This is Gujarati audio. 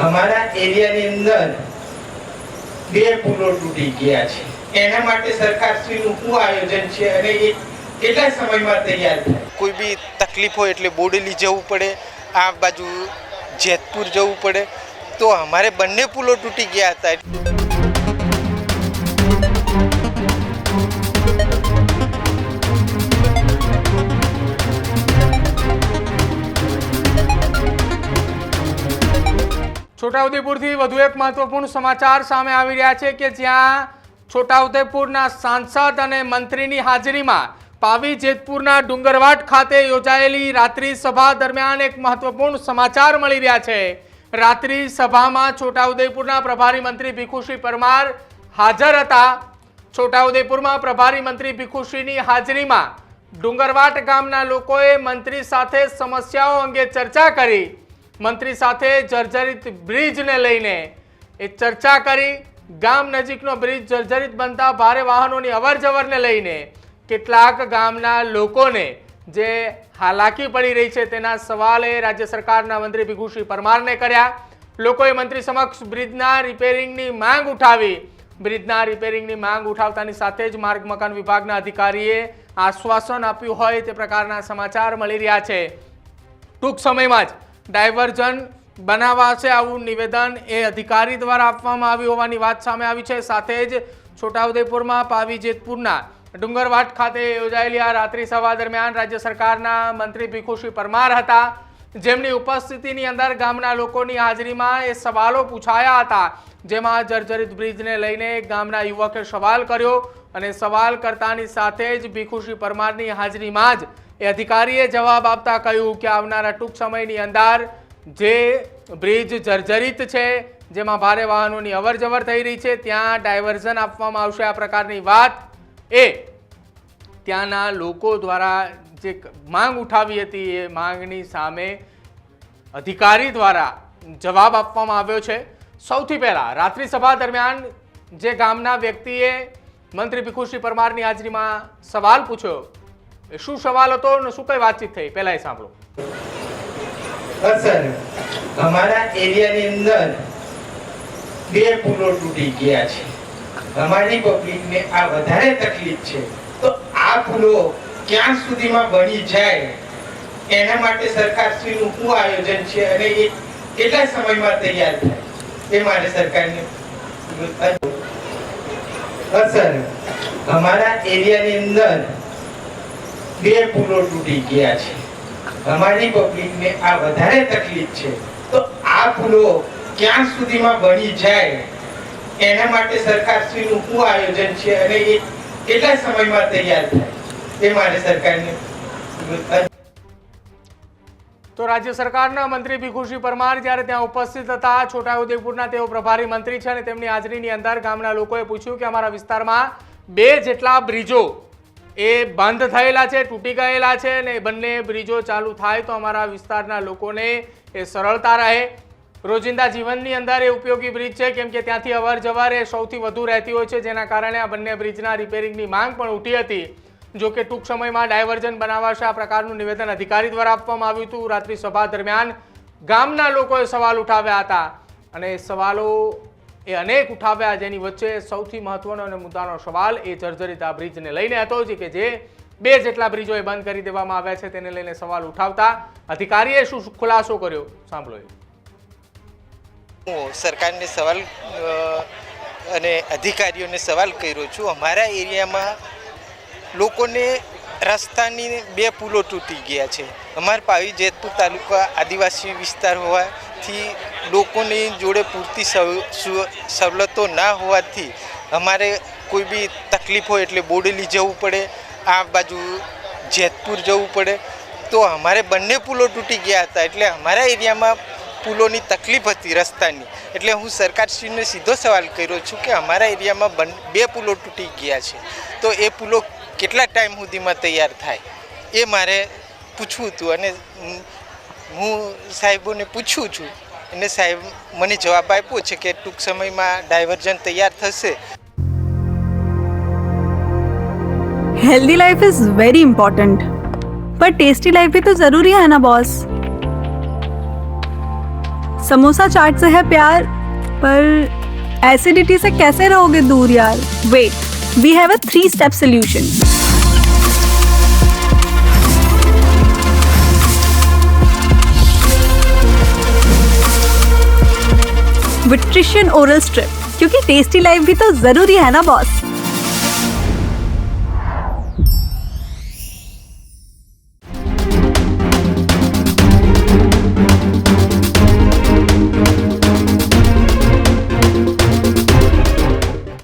અમારા એરિયાની અંદર બે પુલો તૂટી ગયા છે. એના માટે સરકારશ્રીનું શું આયોજન છે અને એ કેટલા સમયમાં તૈયાર થાય? કોઈ બી તકલીફ હોય એટલે બોડેલી જવું પડે, આ બાજુ જેતપુર જવું પડે. તો અમારે બંને પુલો તૂટી ગયા હતા. છોટાઉદેપુરથી વધુ એક મહત્વપૂર્ણ સમાચાર સામે આવી રહ્યા છે કે જ્યાં છોટાઉદેપુરના સાંસદ અને મંત્રીની હાજરીમાં પાવી જેતપુરના ડુંગરવાટ ખાતે યોજાયેલી રાત્રિ સભા દરમિયાન એક મહત્વપૂર્ણ સમાચાર મળી રહ્યા છે. રાત્રિ સભામાં છોટાઉદેપુરના પ્રભારી મંત્રી ભીખુસિંહ પરમાર હાજર હતા. છોટાઉદેપુરમાં પ્રભારી મંત્રી ભીખુસિંહની હાજરીમાં ડુંગરવાટ ગામના લોકોએ મંત્રી સાથે સમસ્યાઓ અંગે ચર્ચા કરી. મંત્રી સાથે જર્જરિત બ્રિજને લઈને એ ચર્ચા કરી. ગામ નજીકનો બ્રિજ જર્જરિત બનતા ભારે વાહનોની અવરજવરને લઈને કેટલાક ગામના લોકોને જે હાલાકી પડી રહી છે તેના સવાલે રાજ્ય સરકારના મંત્રી ભીખુસિંહ પરમારને કર્યા. લોકોએ મંત્રી સમક્ષ બ્રિજના રિપેરિંગની માંગ ઉઠાવી. બ્રિજના રિપેરિંગની માંગ ઉઠાવતાની સાથે જ માર્ગ મકાન વિભાગના અધિકારીએ આશ્વાસન આપ્યું હોય તે પ્રકારના સમાચાર મળી રહ્યા છે. ટૂંક સમયમાં જ ડાયવર્ઝન બનાવાશે આવું નિવેદન એ અધિકારી દ્વારા આપવામાં આવ્યું હોવાની વાત સામે આવી છે. સાથે જ છોટાઉદેપુરમાં પાવી જેતપુરના ડુંગરવાટ ખાતે યોજાયેલી આ રાત્રિ સભા દરમિયાન રાજ્ય સરકારના મંત્રી ભીખુસિંહ પરમાર હતા, જેમની ઉપસ્થિતિની અંદર ગામના લોકોની હાજરીમાં એ સવાલો પૂછાયા હતા. જેમાં જર્જરિત બ્રિજને લઈને ગામના યુવકે સવાલ કર્યો અને સવાલ કરતાની સાથે જ ભીખુસિંહ પરમારની હાજરીમાં જ એ અધિકારીએ જવાબ આપતા કહ્યું કે આવનારા ટૂંક સમયની અંદર જે બ્રિજ જર્જરિત છે, જેમાં ભારે વાહનોની અવરજવર થઈ રહી છે, ત્યાં ડાયવર્ઝન આપવામાં આવશે. આ પ્રકારની વાત એ ત્યાંના લોકો દ્વારા જે માંગ ઉઠાવી હતી એ માંગની સામે અધિકારી દ્વારા જવાબ આપવામાં આવ્યો છે. સૌથી પહેલા રાત્રિ સભા દરમિયાન જે ગામના વ્યક્તિએ મંત્રી ભીખુસિંહ પરમારની હાજરીમાં સવાલ પૂછ્યો, શું સવાલ હતો અને શું કઈ વાતચીત થઈ, પહેલા એ સાંભળો. સર, અમારા એરિયાની અંદર બે પુલો તૂટી ગયા છે. અમારી પબ્લિકને આ વધારે તકલીફ છે. તો આ પુલો ક્યાં સુધીમાં બની જાય એના માટે સરકારશ્રીનું શું આયોજન છે અને એ કેટલા સમયમાં તૈયાર થાય એ માટે સરકારને સર, અમારા એરિયાની અંદર બે પુલો તૂટી ગયા છે. અમારી પબ્લિકને આ વધારે તકલીફ છે. તો આ પુલો ક્યાં સુધીમાં બની જાય એના માટે સરકારશ્રીનું શું આયોજન છે અને એ કેટલા સમયમાં તૈયાર થાય એ માટે સરકારને. તો રાજ્ય સરકારના મંત્રી ભીખુસિંહ પરમાર જ્યારે ત્યાં ઉપસ્થિત હતા, છોટાઉદેપુરના તેઓ પ્રભારી મંત્રી છે અને તેમની હાજરીની અંદર ગામના લોકોએ પૂછ્યું કે અમારા વિસ્તારમાં બે જેટલા બ્રિજો એ બંધ થયેલા છે, તૂટી ગયેલા છે અને બંને બ્રિજો ચાલુ થાય તો અમારા વિસ્તારના લોકોને એ સરળતા રહે. રોજિંદા જીવનની અંદર એ ઉપયોગી બ્રિજ છે, કેમ કે ત્યાંથી અવર જવર એ સૌથી વધુ રહેતી હોય છે, જેના કારણે આ બંને બ્રિજના રિપેરિંગની માંગ પણ ઉઠી હતી. જો કે ટૂંક સમયમાં ડાયવર્ઝન બનાવાશે આ પ્રકારનું નિવેદન અધિકારી દ્વારા આપવામાં આવ્યું હતું. રાત્રિ સભા દરમિયાન ગામના લોકોએ સવાલ ઉઠાવ્યા હતા અને સવાલો એ અનેક ઉઠાવ્યા, જેની વચ્ચે સૌથી મહત્વનો અને મુદ્દાનો સવાલ એ જર્જરિત આ બ્રિજને લઈને હતો કે જે બે જેટલા બ્રિજો એ બંધ કરી દેવામાં આવ્યા છે તેને લઈને સવાલ ઉઠાવતા અધિકારીએ શું ખુલાસો કર્યો, સાંભળો. હું સરકારને સવાલ અને અધિકારીઓને સવાલ કર્યો છું. અમારા એરિયામાં લોકોને રસ્તાની બે પુલો તૂટી ગયા છે. અમારા પાવી જેતપુર તાલુકા આદિવાસી વિસ્તાર હોવાથી લોકોની જોડે પૂરતી સવલતો ના હોવાથી અમારે કોઈ બી તકલીફ હોય એટલે બોડેલી જવું પડે, આ બાજુ જેતપુર જવું પડે. તો અમારે બંને પુલો તૂટી ગયા હતા એટલે અમારા એરિયામાં પુલોની તકલીફ હતી રસ્તાની. એટલે હું સરકારશ્રીને સીધો સવાલ કર્યો છું કે અમારા એરિયામાં બે પુલો તૂટી ગયા છે, તો એ પુલો કેટલા ટાઈમ સુધીમાં તૈયાર થાય એ મારે પૂછવું હતું. અને હું સાહેબોને પૂછું છું અને સાહેબ મને જવાબ આપ્યો છે કે ટૂંક સમયમાં ડાયવર્ઝન તૈયાર થશે. Healthy life is very important, पर टेस्टी लाइफ भी तो जरूरी है ना बॉस. समोसा चाट से है प्यार, पर एसिडिटी से कैसे रहोगे दूर यार? Wait, we have a 3-step solution. विट्रिशियन ओरल स्ट्रिप, क्योंकि टेस्टी लाइफ भी तो जरूरी है ना बॉस.